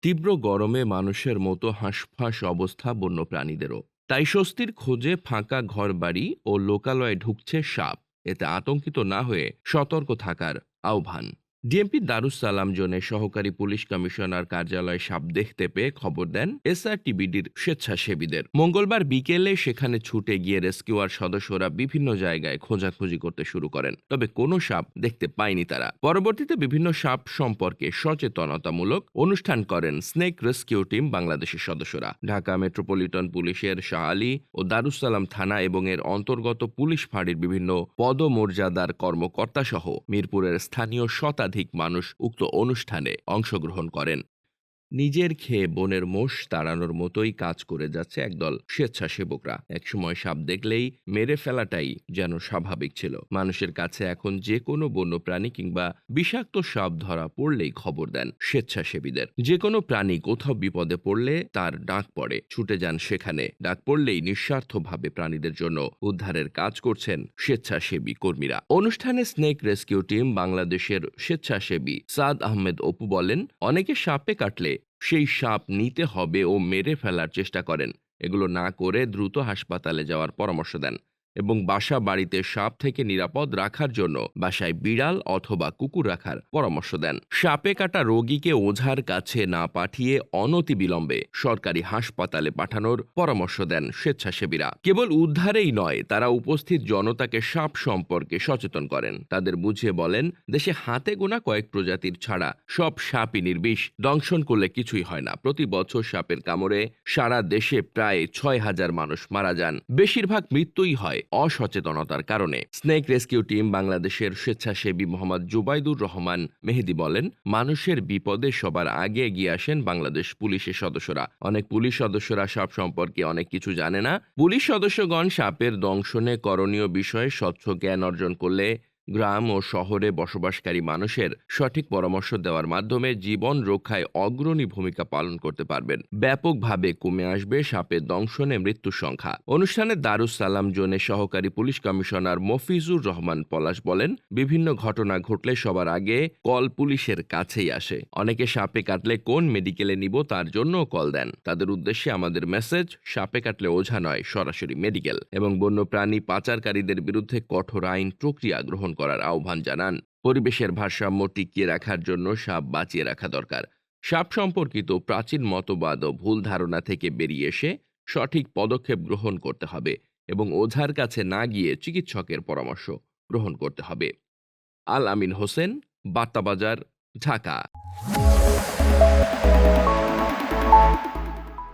তীব্র গরমে মানুষের মতো হাঁসফাঁস অবস্থা বন্যপ্রাণীদেরও। তাই স্বস্তির খোঁজে ফাঁকা ঘরবাড়ি ও লোকালয়ে ঢুকছে সাপ। এতে আতঙ্কিত না হয়ে সতর্ক থাকার আহ্বান। ডিএমপি দারুস সালাম জোনে সহকারী পুলিশ কমিশনার কার্যালয়ে সাপ দেখতে পেয়ে খবর দেন এসআরটিবিডির স্বেচ্ছাসেবীদের। মঙ্গলবার বিকেলে সেখানে ছুটে গিয়ে রেস্কিউয়ার সদস্যরা বিভিন্ন জায়গায় খোঁজাখুঁজি করতে শুরু করেন, তবে কোনো সাপ দেখতে পায়নি তারা। পরবর্তীতে বিভিন্ন সাপ সম্পর্কে সচেতনতামূলক অনুষ্ঠান করেন স্নেক রেস্কিউ টিম বাংলাদেশের সদস্যরা। ঢাকা মেট্রোপলিটন পুলিশের শাহ আলী ও দারুস সালাম থানা এবং এর অন্তর্গত পুলিশ ফাঁড়ির বিভিন্ন পদমর্যাদার কর্মকর্তা সহ মিরপুরের স্থানীয় শতাধিক মানুষ উক্ত অনুষ্ঠানে অংশগ্রহণ করেন। নিজের খেয়ে বনের মোষ তাড়ানোর মতোই কাজ করে যাচ্ছে একদল স্বেচ্ছাসেবকরা। একসময় সাপ দেখলেই মেরে ফেলাটাই যেন স্বাভাবিক ছিল। মানুষের কাছে এখন যে কোনো বন্যপ্রাণী কিংবা বিষাক্ত সাপ ধরা পড়লেই খবর দেন স্বেচ্ছাসেবীদের। যে কোনো প্রাণী কোথাও বিপদে পড়লে তার ডাক পড়ে, ছুটে যান সেখানে। ডাক পড়লেই নিঃস্বার্থভাবে প্রাণীদের জন্য উদ্ধারের কাজ করছেন স্বেচ্ছাসেবী কর্মীরা। অনুষ্ঠানে স্নেক রেস্কিউ টিম বাংলাদেশের স্বেচ্ছাসেবী সাদ আহমেদ অপু বলেন, অনেকে সাপে কাটলে সেই সাপ নিতে হবে ও মেরে ফেলার চেষ্টা করেন। এগুলো না করে দ্রুত হাসপাতালে যাওয়ার পরামর্শ দেন এবং বাসা বাড়িতে সাপ থেকে নিরাপদ রাখার জন্য বাসায় বিড়াল অথবা কুকুর রাখার পরামর্শ দেন। সাপে কাটা রোগীকে ওঝার কাছে না পাঠিয়ে অনতিবিলম্বে সরকারি হাসপাতালে পাঠানোর পরামর্শ দেন স্বেচ্ছাসেবীরা। কেবল উদ্ধারেই নয়, তারা উপস্থিত জনতাকে সাপ সম্পর্কে সচেতন করেন। তাদের বুঝিয়ে বলেন, দেশে হাতে গোনা কয়েক প্রজাতির ছাড়া সব সাপই নির্বিষ, দংশন করলে কিছুই হয় না। প্রতি বছর সাপের কামড়ে সারা দেশে প্রায় ৬,০০০ মানুষ মারা যান। বেশিরভাগ মৃত্যুই হয় অসচেতনতার কারণে। স্নেক রেস্কিউ টিম বাংলাদেশের স্বেচ্ছাসেবী মোহাম্মদ জুবাইদুর রহমান মেহেদি বলেন, মানুষের বিপদে সবার আগে এগিয়ে আসেন বাংলাদেশ পুলিশের সদস্যরা। অনেক পুলিশ সদস্যরা সাপ সম্পর্কে অনেক কিছু জানে না। পুলিশ সদস্যগণ সাপের দংশনে করণীয় বিষয়ে স্বচ্ছ জ্ঞান অর্জন করলে গ্রাম ও শহরে বসবাসকারী মানুষের সঠিক পরামর্শ দেওয়ার মাধ্যমে জীবন রক্ষায় অগ্রণী ভূমিকা পালন করতে পারবেন। ব্যাপকভাবে কমে আসবে সাপের দংশনে মৃত্যুর সংখ্যা। অনুষ্ঠানে দারুস সালাম জোনে সহকারী পুলিশ কমিশনার মফিজুর রহমান পলাশ বলেন, বিভিন্ন ঘটনা ঘটলে সবার আগে কল পুলিশের কাছেই আসে। অনেকে সাপে কাটলে কোন মেডিকেলে নিব তার জন্য কল দেন। তাদের উদ্দেশ্যে আমাদের মেসেজ, সাপে কাটলে ওঝা নয়, সরাসরি মেডিকেল। এবং বন্যপ্রাণী পাচারকারীদের বিরুদ্ধে কঠোর আইন প্রক্রিয়া গ্রহণ করার আহ্বান জানান। পরিবেশের ভারসাম্য টিকিয়ে রাখার জন্য সাপ বাঁচিয়ে রাখা দরকার। সাপ সম্পর্কিত প্রাচীন মতবাদ ও ভুল ধারণা থেকে বেরিয়ে এসে সঠিক পদক্ষেপ গ্রহণ করতে হবে এবং ওঝার কাছে না গিয়ে চিকিৎসকের পরামর্শ গ্রহণ করতে হবে। আল আমিন হোসেন, বার্তাবাজার, ঢাকা।